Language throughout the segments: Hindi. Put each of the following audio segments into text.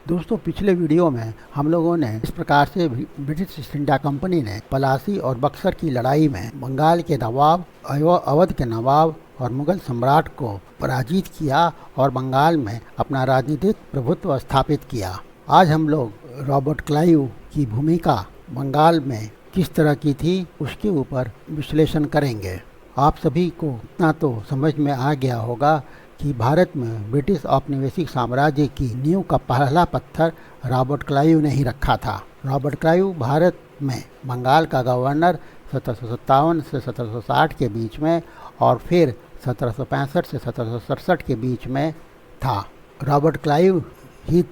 दोस्तों, पिछले वीडियो में हम लोगों ने इस प्रकार से ब्रिटिश ईस्ट इंडिया कंपनी ने पलासी और बक्सर की लड़ाई में बंगाल के नवाब, अवध के नवाब और मुगल सम्राट को पराजित किया और बंगाल में अपना राजनीतिक प्रभुत्व स्थापित किया। आज हम लोग रॉबर्ट क्लाइव की भूमिका बंगाल में किस तरह की थी उसके ऊपर विश्लेषण करेंगे। आप सभी को इतना तो समझ में आ गया होगा कि भारत में ब्रिटिश औपनिवेशिक साम्राज्य की नींव का पहला पत्थर रॉबर्ट क्लाइव ने ही रखा था। रॉबर्ट क्लाइव भारत में बंगाल का गवर्नर 1757 से 1760 के बीच में और फिर 1765 से 1767 के बीच में था। रॉबर्ट क्लाइव ही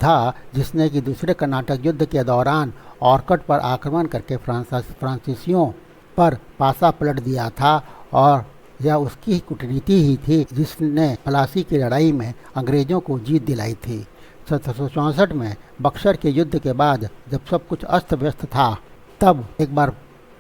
था जिसने कि दूसरे कर्नाटक युद्ध के दौरान ऑर्कट पर आक्रमण करके फ्रांसीसियों पर पासा पलट दिया था और यह उसकी कूटनीति ही थी जिसने पलासी की लड़ाई में अंग्रेज़ों को जीत दिलाई थी। 1764 में बक्सर के युद्ध के बाद जब सब कुछ अस्त व्यस्त था, तब एक बार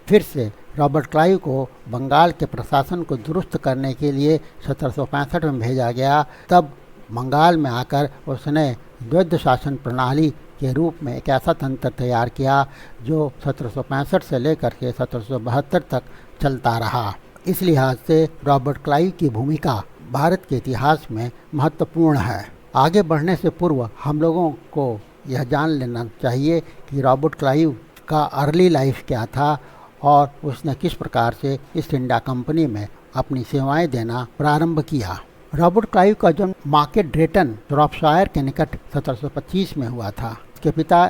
फिर से रॉबर्ट क्लाइव को बंगाल के प्रशासन को दुरुस्त करने के लिए 1765 में भेजा गया। तब बंगाल में आकर उसने द्वैध शासन प्रणाली के रूप में एक ऐसा तंत्र तैयार किया जो 1765 से लेकर के 1772 तक चलता रहा। इस लिहाज से रॉबर्ट क्लाइव की भूमिका भारत के इतिहास में महत्वपूर्ण है। आगे बढ़ने से पूर्व हम लोगों को यह जान लेना चाहिए कि रॉबर्ट क्लाइव का अर्ली लाइफ क्या था और उसने किस प्रकार से ईस्ट इंडिया कंपनी में अपनी सेवाएं देना प्रारंभ किया। रॉबर्ट क्लाइव का जन्म मार्केट ड्रेटन, शॉर्पशायर के निकट 1725 में हुआ था। उसके पिता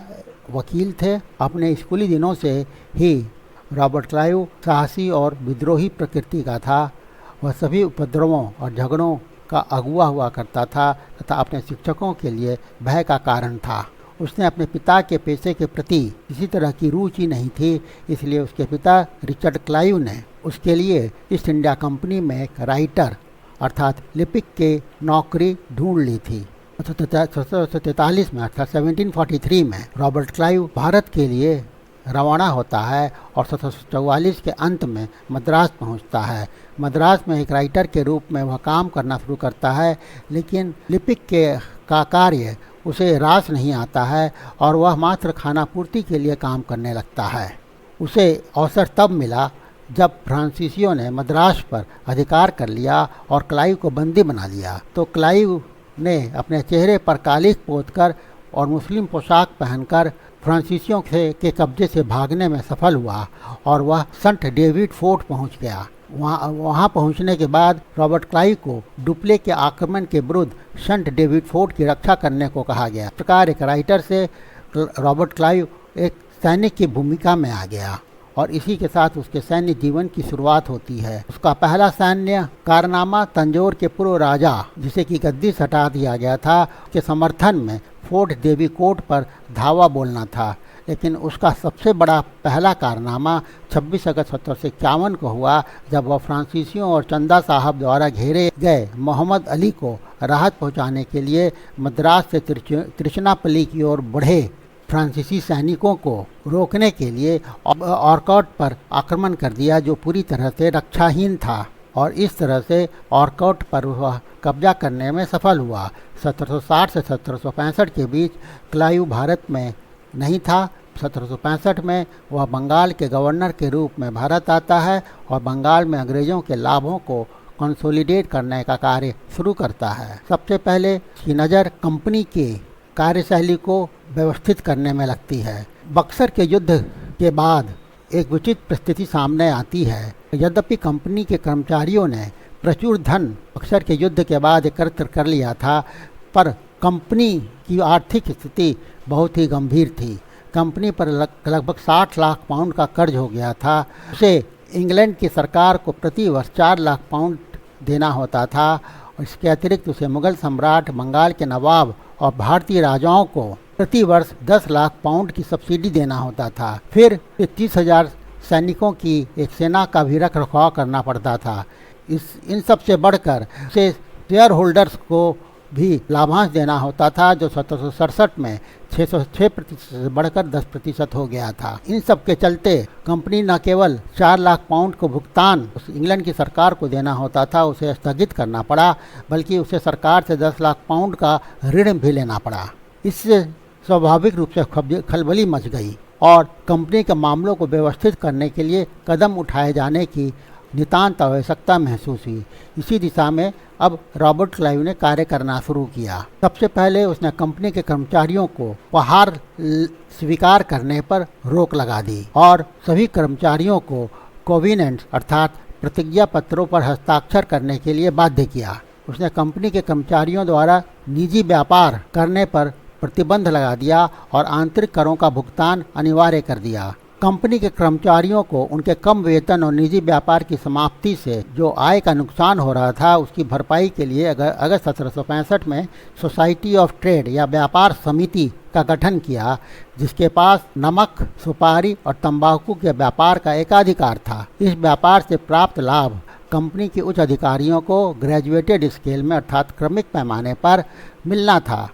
वकील थे। अपने स्कूली दिनों से ही रॉबर्ट क्लाइव साहसी और विद्रोही प्रकृति का था। वह सभी उपद्रवों और झगड़ों का अगुवा हुआ करता था तथा अपने शिक्षकों के लिए भय का कारण था। उसने अपने पिता के पेशे के प्रति किसी तरह की रुचि नहीं थी, इसलिए उसके पिता रिचर्ड क्लाइव ने उसके लिए ईस्ट इंडिया कंपनी में एक राइटर अर्थात लिपिक के नौकरी ढूंढ ली थी। 1743 में अर्थात 1743 में रॉबर्ट क्लाइव भारत के लिए रवाना होता है और 1744 के अंत में मद्रास पहुंचता है। मद्रास में एक राइटर के रूप में वह काम करना शुरू करता है, लेकिन लिपिक का कार्य उसे रास नहीं आता है और वह मात्र खाना पूर्ति के लिए काम करने लगता है। उसे अवसर तब मिला जब फ्रांसीसियों ने मद्रास पर अधिकार कर लिया और क्लाइव को बंदी बना लिया। तो क्लाइव ने अपने चेहरे पर कालिख पोतकर और मुस्लिम पोशाक पहनकर फ्रांसीसियों के कब्जे से भागने में सफल हुआ और वह सेंट डेविड फोर्ट पहुंच गया। वहां पहुंचने के बाद रॉबर्ट क्लाइव को डुप्ले के आक्रमण के विरुद्ध सेंट डेविड फोर्ट की रक्षा करने को कहा गया। इस प्रकार एक राइटर से रॉबर्ट क्लाइव एक सैनिक की भूमिका में आ गया और इसी के साथ उसके सैन्य जीवन की शुरुआत होती है। उसका पहला सैन्य कारनामा तंजौर के पूर्व राजा, जिसे कि गद्दी से हटा दिया गया था, के समर्थन में फोर्ट देवी कोट पर धावा बोलना था। लेकिन उसका सबसे बड़ा पहला कारनामा 26 अगस्त 1751 को हुआ, जब वह फ्रांसीसियों और चंदा साहब द्वारा घेरे गए मोहम्मद अली को राहत पहुंचाने के लिए मद्रास से त्रिचनापल्ली की ओर बढ़े फ्रांसीसी सैनिकों को रोकने के लिए ऑर्कट पर आक्रमण कर दिया, जो पूरी तरह से रक्षाहीन था और इस तरह से ऑर्कट पर वह कब्जा करने में सफल हुआ। 1760 से 1765 के बीच क्लाइव भारत में नहीं था। 1765 में वह बंगाल के गवर्नर के रूप में भारत आता है और बंगाल में अंग्रेज़ों के लाभों को कंसोलिडेट करने का कार्य शुरू करता है। सबसे पहले इसकी नज़र कंपनी के कार्यशैली को व्यवस्थित करने में लगती है। बक्सर के युद्ध के बाद एक विचित्र परिस्थिति सामने आती है। यद्यपि कंपनी के कर्मचारियों ने प्रचुर धन बक्सर के युद्ध के बाद एकत्र कर लिया था, पर कंपनी की आर्थिक स्थिति बहुत ही गंभीर थी। कंपनी पर लगभग 60 लाख पाउंड का कर्ज हो गया था। उसे इंग्लैंड की सरकार को प्रति वर्ष 4 लाख पाउंड देना होता था। इसके अतिरिक्त उसे मुगल सम्राट, बंगाल के नवाब और भारतीय राजाओं को प्रति वर्ष 10 लाख पाउंड की सब्सिडी देना होता था। फिर 30,000 सैनिकों की एक सेना का भी रख रखाव करना पड़ता था। इन सब से बढ़कर उसे शेयर होल्डर्स को भी लाभांश देना होता था, जो 1767 में 606% से बढ़कर 10% हो गया था। इन सब के चलते कंपनी न केवल 4 लाख पाउंड को भुगतान इंग्लैंड की सरकार को देना होता था, उसे स्थगित करना पड़ा, बल्कि उसे सरकार से 10 लाख पाउंड का ऋण भी लेना पड़ा। इससे स्वाभाविक रूप से खलबली मच गई और कंपनी के मामलों को व्यवस्थित करने के लिए कदम उठाए जाने की नितांत आवश्यकता महसूस हुई। इसी दिशा में अब रॉबर्ट क्लाइव ने कार्य करना शुरू किया। सबसे पहले उसने कंपनी के कर्मचारियों को उपहार स्वीकार करने पर रोक लगा दी और सभी कर्मचारियों को कोविनेंट अर्थात प्रतिज्ञा पत्रों पर हस्ताक्षर करने के लिए बाध्य किया। उसने कंपनी के कर्मचारियों द्वारा निजी व्यापार करने पर प्रतिबंध लगा दिया और आंतरिक करों का भुगतान अनिवार्य कर दिया। कंपनी के कर्मचारियों को उनके कम वेतन और निजी व्यापार की समाप्ति से जो आय का नुकसान हो रहा था उसकी भरपाई के लिए अगस्त 1765 में सोसाइटी ऑफ ट्रेड या व्यापार समिति का गठन किया, जिसके पास नमक, सुपारी और तंबाकू के व्यापार का एकाधिकार था। इस व्यापार से प्राप्त लाभ कंपनी के उच्च अधिकारियों को ग्रेजुएटेड स्केल में अर्थात क्रमिक पैमाने पर मिलना था।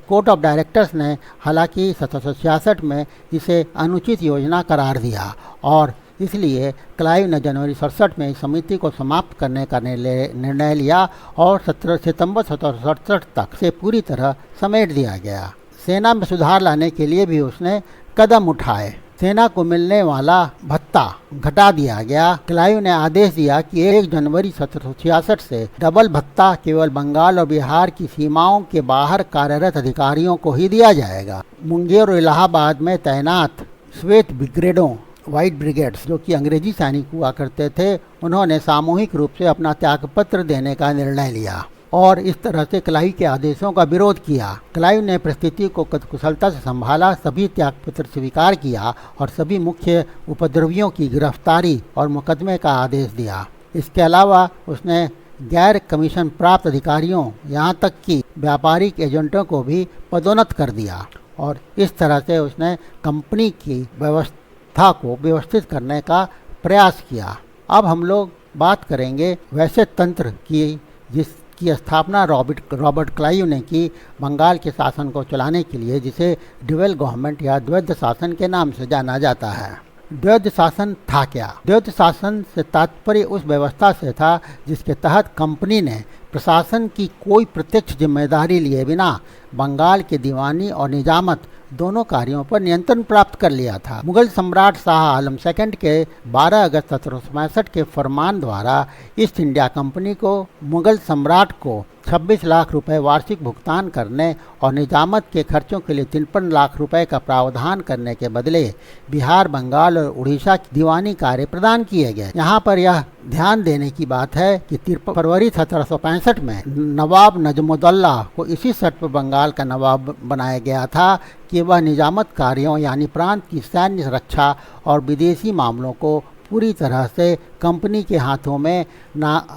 कोर्ट ऑफ डायरेक्टर्स ने हालांकि 1766 में इसे अनुचित योजना करार दिया और इसलिए क्लाइव ने जनवरी 67 में इस समिति को समाप्त करने का निर्णय लिया और 17 सितंबर 1767 तक से पूरी तरह समेट दिया गया। सेना में सुधार लाने के लिए भी उसने कदम उठाए। सेना को मिलने वाला भत्ता घटा दिया गया। क्लाइव ने आदेश दिया कि 1 जनवरी 1766 से डबल भत्ता केवल बंगाल और बिहार की सीमाओं के बाहर कार्यरत अधिकारियों को ही दिया जाएगा। मुंगेर और इलाहाबाद में तैनात श्वेत ब्रिगेडों व्हाइट ब्रिगेड्स जो कि अंग्रेजी सैनिक हुआ करते थे, उन्होंने सामूहिक रूप से अपना त्यागपत्र देने का निर्णय लिया और इस तरह से क्लाइव के आदेशों का विरोध किया। क्लाइव ने परिस्थिति को कुशलता से संभाला, सभी त्यागपत्र स्वीकार किया और सभी मुख्य उपद्रवियों की गिरफ्तारी और मुकदमे का आदेश दिया। इसके अलावा उसने गैर कमीशन प्राप्त अधिकारियों यहाँ तक कि व्यापारिक एजेंटों को भी पदोन्नत कर दिया और इस तरह से उसने कंपनी की व्यवस्था को व्यवस्थित करने का प्रयास किया। अब हम लोग बात करेंगे वैसे तंत्र की जिसकी स्थापना रॉबर्ट क्लाइव ने की बंगाल के शासन को चलाने के लिए, जिसे ड्यूअल गवर्नमेंट या द्वैध शासन के नाम से जाना जाता है। द्वैध शासन था क्या? द्वैध शासन से तात्पर्य उस व्यवस्था से था जिसके तहत कंपनी ने प्रशासन की कोई प्रत्यक्ष जिम्मेदारी लिए बिना बंगाल के दीवानी और निजामत दोनों कार्यों पर नियंत्रण प्राप्त कर लिया था। मुगल सम्राट शाह आलम सेकंड के 12 अगस्त 1765 के फरमान द्वारा ईस्ट इंडिया कंपनी को मुगल सम्राट को 26 लाख रुपए वार्षिक भुगतान करने और निजामत के खर्चों के लिए 53 लाख रुपए का प्रावधान करने के बदले बिहार, बंगाल और उड़ीसा की दीवानी कार्य प्रदान किए गए। यहाँ पर यह ध्यान देने की बात है कि 53 फरवरी 1765 में नवाब नजमुद्दौला को इसी शर्त पर बंगाल का नवाब बनाया गया था कि वह निजामत कार्यों यानी प्रांत की सैन्य रक्षा और विदेशी मामलों को पूरी तरह से कंपनी के हाथों में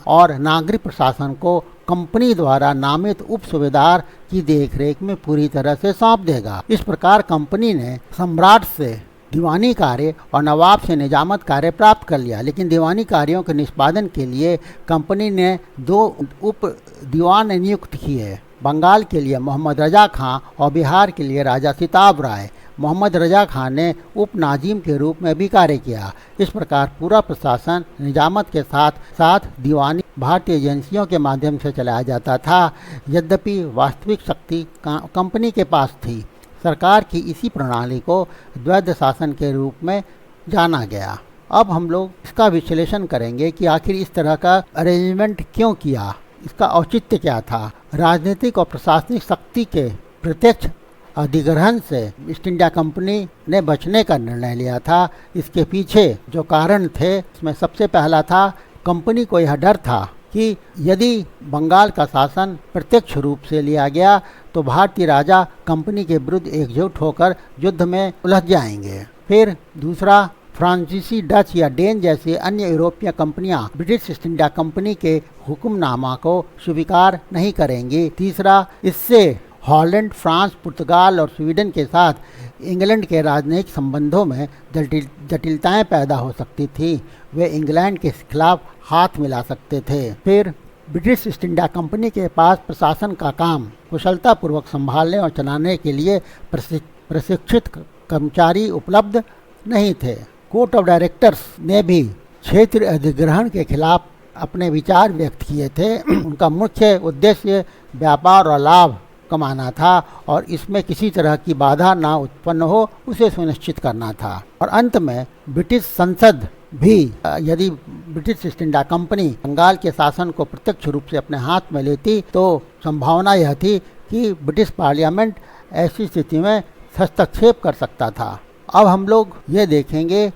और नागरिक प्रशासन को कंपनी द्वारा नामित उप सूबेदार की देखरेख में पूरी तरह से सौंप देगा। इस प्रकार कंपनी ने सम्राट से दीवानी कार्य और नवाब से निजामत कार्य प्राप्त कर लिया, लेकिन दीवानी कार्यों के निष्पादन के लिए कंपनी ने 2 उप दीवान नियुक्त किए। बंगाल के लिए मोहम्मद रजा खां और बिहार के लिए राजा सिताब राय। मोहम्मद रजा खान ने उप नाजिम के रूप में भी कार्य किया। इस प्रकार पूरा प्रशासन निजामत के साथ साथ दीवानी भारतीय एजेंसियों के माध्यम से चलाया जाता था। यद्यपि वास्तविक शक्ति कंपनी के पास थी। सरकार की इसी प्रणाली को द्वैध शासन के रूप में जाना गया। अब हम लोग इसका विश्लेषण करेंगे कि आखिर इस तरह का अरेंजमेंट क्यों किया, इसका औचित्य क्या था। राजनीतिक और प्रशासनिक शक्ति के प्रत्यक्ष अधिग्रहण से ईस्ट इंडिया कंपनी ने बचने का निर्णय लिया था। इसके पीछे जो कारण थे इसमें सबसे पहला था, कंपनी को यह डर था कि यदि बंगाल का शासन प्रत्यक्ष रूप से लिया गया तो भारतीय राजा कंपनी के विरुद्ध एकजुट होकर युद्ध में उलझ जाएंगे। फिर दूसरा, फ्रांसीसी, डच या डेन जैसी अन्य यूरोपीय कंपनियां ब्रिटिश ईस्ट इंडिया कंपनी के हुक्मनामा को स्वीकार नहीं करेंगी। तीसरा, इससे हॉलैंड, फ्रांस, पुर्तगाल और स्वीडन के साथ इंग्लैंड के राजनयिक संबंधों में जटिलताएं पैदा हो सकती थी। वे इंग्लैंड के खिलाफ हाथ मिला सकते थे। फिर ब्रिटिश ईस्ट इंडिया कंपनी के पास प्रशासन का काम कुशलतापूर्वक संभालने और चलाने के लिए प्रशिक्षित कर्मचारी उपलब्ध नहीं थे। कोर्ट ऑफ डायरेक्टर्स ने भी क्षेत्र अधिग्रहण के खिलाफ अपने विचार व्यक्त किए थे। उनका मुख्य उद्देश्य व्यापार और लाभ कमाना था और इसमें किसी तरह की बाधा ना उत्पन्न हो उसे सुनिश्चित करना था। और अंत में ब्रिटिश संसद भी यदि British East India Company Bengal के शासन को प्रत्यक्ष रूप से अपने हाथ में लेती तो संभावना यह थी कि ब्रिटिश पार्लियामेंट ऐसी स्थिति में हस्तक्षेप कर सकता था। अब हम लोग ये देखेंगे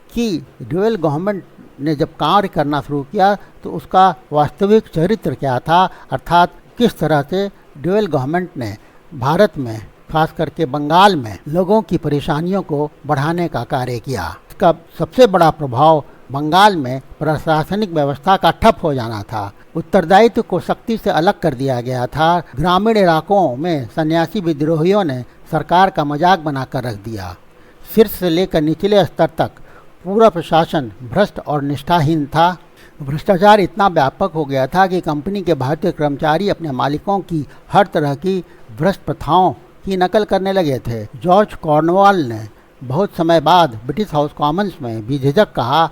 कि ड्यूअल गवर्नमेंट ने जब कार्य करना शुरू किया तो उसका वास्तविक चरित्र क्या था, अर्थात किस तरह से ड्यूअल गवर्नमेंट ने भारत में खास करके बंगाल में लोगों की परेशानियों को बढ़ाने का कार्य किया। इसका सबसे बड़ा प्रभाव बंगाल में प्रशासनिक व्यवस्था का ठप हो जाना था। उत्तरदायित्व को सख्ती से अलग कर दिया गया था। ग्रामीण इलाकों में सन्यासी विद्रोहियों ने सरकार का मजाक बनाकर रख दिया। शीर्ष से लेकर निचले स्तर तक पूरा प्रशासन भ्रष्ट और निष्ठाहीन था। भ्रष्टाचार इतना व्यापक हो गया था कि कंपनी के भारतीय कर्मचारी अपने मालिकों की हर तरह की भ्रष्ट प्रथाओं की नकल करने लगे थे। जॉर्ज कॉर्नवाल ने बहुत समय बाद ब्रिटिश हाउस कॉमन्स में बेझिझक कहा,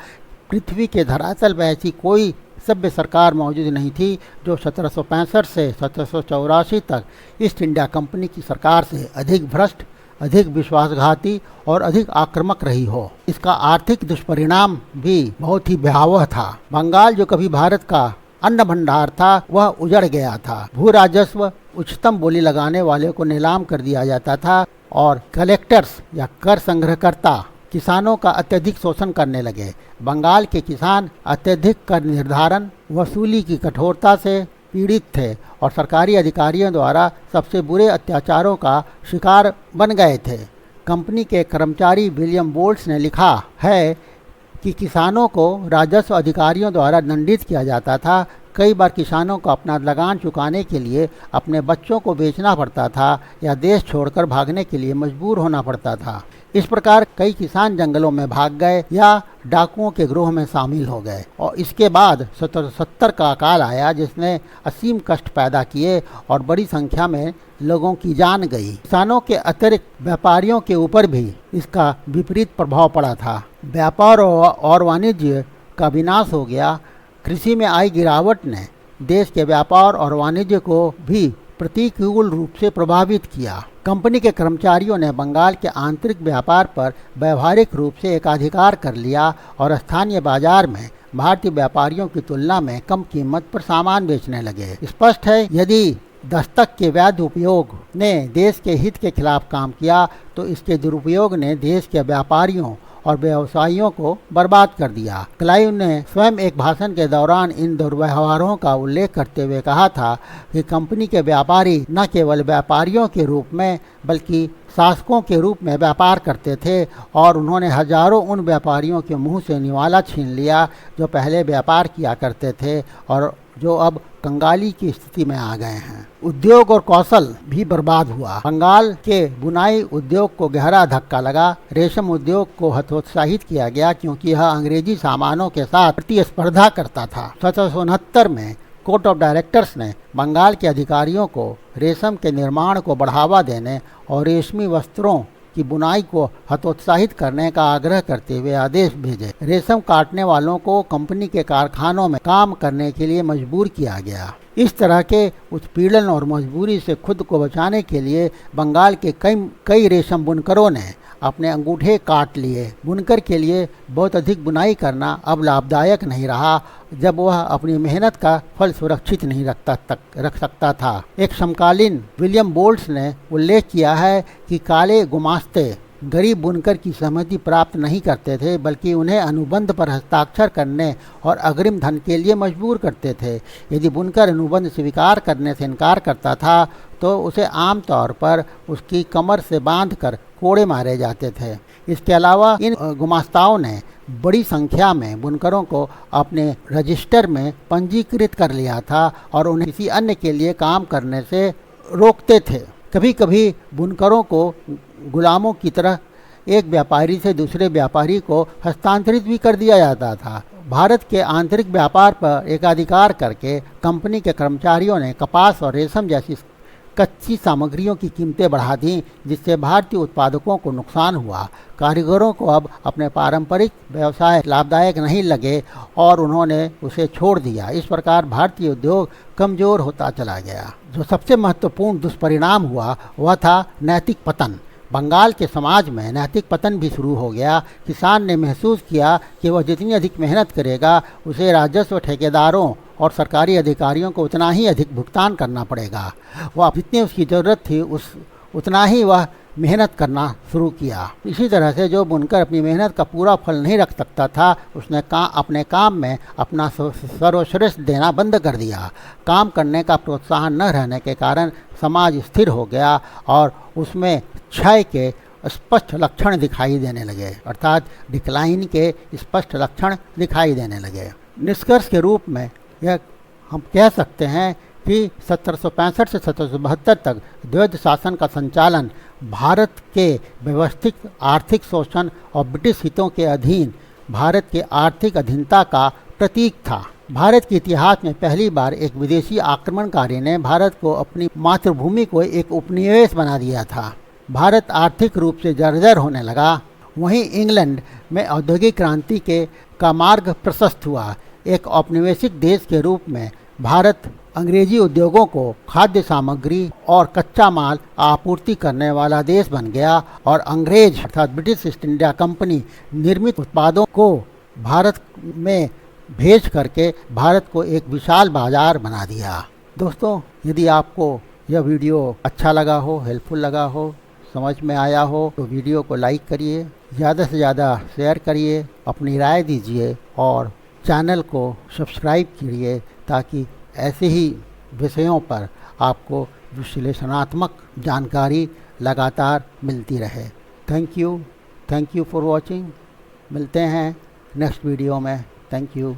पृथ्वी के धरातल पर ऐसी कोई सभ्य सरकार मौजूद नहीं थी जो 1765 से 1784 तक ईस्ट इंडिया कंपनी की सरकार से अधिक भ्रष्ट, अधिक विश्वासघाती और अधिक आक्रामक रही हो। इसका आर्थिक दुष्परिणाम भी बहुत ही भयावह था। बंगाल जो कभी भारत का अन्न भंडार था वह उजड़ गया था। भू राजस्व उच्चतम बोली लगाने वाले को नीलाम कर दिया जाता था और कलेक्टर्स या कर संग्रहकर्ता किसानों का अत्यधिक शोषण करने लगे। बंगाल के किसान अत्यधिक कर निर्धारण वसूली की कठोरता से पीड़ित थे और सरकारी अधिकारियों द्वारा सबसे बुरे अत्याचारों का शिकार बन गए थे। कंपनी के कर्मचारी विलियम बोल्ट्स ने लिखा है कि किसानों को राजस्व अधिकारियों द्वारा दंडित किया जाता था। कई बार किसानों को अपना लगान चुकाने के लिए अपने बच्चों को बेचना पड़ता था या देश छोड़कर भागने के लिए मजबूर होना पड़ता था। इस प्रकार कई किसान जंगलों में भाग गए या डाकुओं के ग्रोह में शामिल हो गए। और इसके बाद 1770 का काल आया जिसने असीम कष्ट पैदा किए और बड़ी संख्या में लोगों की जान गई। किसानों के अतिरिक्त व्यापारियों के ऊपर भी इसका विपरीत प्रभाव पड़ा था। व्यापार और वाणिज्य का विनाश हो गया। कृषि में आई गिरावट ने देश के व्यापार और वाणिज्य को भी प्रतिकूल रूप से प्रभावित किया। कंपनी के कर्मचारियों ने बंगाल के आंतरिक व्यापार पर व्यवहारिक रूप से एकाधिकार कर लिया और स्थानीय बाजार में भारतीय व्यापारियों की तुलना में कम कीमत पर सामान बेचने लगे। स्पष्ट है यदि दस्तक के वैध उपयोग ने देश के हित के खिलाफ काम किया तो इसके दुरुपयोग ने देश के व्यापारियों और व्यवसायियों को बर्बाद कर दिया। क्लाइव ने स्वयं एक भाषण के दौरान इन दुर्व्यवहारों का उल्लेख करते हुए कहा था कि कंपनी के व्यापारी न केवल व्यापारियों के रूप में बल्कि शासकों के रूप में व्यापार करते थे और उन्होंने हजारों उन व्यापारियों के मुंह से निवाला छीन लिया जो पहले व्यापार किया करते थे और जो अब कंगाली की स्थिति में आ गए हैं। उद्योग और कौशल भी बर्बाद हुआ। बंगाल के बुनाई उद्योग को गहरा धक्का लगा। रेशम उद्योग को हतोत्साहित किया गया क्योंकि यह अंग्रेजी सामानों के साथ प्रतिस्पर्धा करता था। 1769 में कोर्ट ऑफ डायरेक्टर्स ने बंगाल के अधिकारियों को रेशम के निर्माण को बढ़ावा देने और रेशमी वस्त्रों की बुनाई को हतोत्साहित करने का आग्रह करते हुए आदेश भेजे। रेशम काटने वालों को कंपनी के कारखानों में काम करने के लिए मजबूर किया गया। इस तरह के उत्पीड़न और मजबूरी से खुद को बचाने के लिए बंगाल के कई रेशम बुनकरों ने अपने अंगूठे काट लिए। बुनकर के लिए बहुत अधिक बुनाई करना अब लाभदायक नहीं रहा जब वह अपनी मेहनत का फल सुरक्षित नहीं रख सकता था। एक समकालीन विलियम बोल्ट्स ने उल्लेख किया है कि काले गुमास्ते गरीब बुनकर की सहमति प्राप्त नहीं करते थे बल्कि उन्हें अनुबंध पर हस्ताक्षर करने और अग्रिम धन के लिए मजबूर करते थे। यदि बुनकर अनुबंध स्वीकार करने से इनकार करता था तो उसे आमतौर पर उसकी कमर से बांधकर कोड़े मारे जाते थे। इसके अलावा इन गुमास्ताओं ने बड़ी संख्या में बुनकरों को अपने रजिस्टर में पंजीकृत कर लिया था और उन्हें किसी अन्य के लिए काम करने से रोकते थे। कभी कभी बुनकरों को गुलामों की तरह एक व्यापारी से दूसरे व्यापारी को हस्तांतरित भी कर दिया जाता था। भारत के आंतरिक व्यापार पर एकाधिकार करके कंपनी के कर्मचारियों ने कपास और रेशम जैसी कच्ची सामग्रियों की कीमतें बढ़ा दी, जिससे भारतीय उत्पादकों को नुकसान हुआ। कारीगरों को अब अपने पारंपरिक व्यवसाय लाभदायक नहीं लगे और उन्होंने उसे छोड़ दिया। इस प्रकार भारतीय उद्योग कमज़ोर होता चला गया। जो सबसे महत्वपूर्ण दुष्परिणाम हुआ वह था नैतिक पतन। बंगाल के समाज में नैतिक पतन भी शुरू हो गया। किसान ने महसूस किया कि वह जितनी अधिक मेहनत करेगा उसे राजस्व, ठेकेदारों और सरकारी अधिकारियों को उतना ही अधिक भुगतान करना पड़ेगा। वह जितनी उसकी ज़रूरत थी उतना ही वह मेहनत करना शुरू किया। इसी तरह से जो बुनकर अपनी मेहनत का पूरा फल नहीं रख सकता था, उसने अपने काम में अपना सर्वश्रेष्ठ देना बंद कर दिया। काम करने का प्रोत्साहन न रहने के कारण समाज स्थिर हो गया और उसमें क्षय के स्पष्ट लक्षण दिखाई देने लगे, अर्थात डिक्लाइन के स्पष्ट लक्षण दिखाई देने लगे। निष्कर्ष के रूप में यह हम कह सकते हैं कि 1765 से 1772 तक द्वैध शासन का संचालन भारत के व्यवस्थित आर्थिक शोषण और ब्रिटिश हितों के अधीन भारत के आर्थिक अधीनता का प्रतीक था। भारत के इतिहास में पहली बार एक विदेशी आक्रमणकारी ने भारत को अपनी मातृभूमि को एक उपनिवेश बना दिया था। भारत आर्थिक रूप से जर्जर होने लगा। वहीं इंग्लैंड में औद्योगिक क्रांति का मार्ग प्रशस्त हुआ। एक औपनिवेशिक देश के रूप में भारत अंग्रेजी उद्योगों को खाद्य सामग्री और कच्चा माल आपूर्ति करने वाला देश बन गया और अंग्रेज अर्थात ब्रिटिश ईस्ट इंडिया कंपनी निर्मित उत्पादों को भारत में भेज करके भारत को एक विशाल बाजार बना दिया। दोस्तों, यदि आपको यह वीडियो अच्छा लगा हो, हेल्पफुल लगा हो, समझ में आया हो तो वीडियो को लाइक करिए, ज़्यादा से ज़्यादा शेयर करिए, अपनी राय दीजिए और चैनल को सब्सक्राइब करिए ताकि ऐसे ही विषयों पर आपको विश्लेषणात्मक जानकारी लगातार मिलती रहे। Thank you for watching. मिलते हैं नेक्स्ट वीडियो में। Thank you.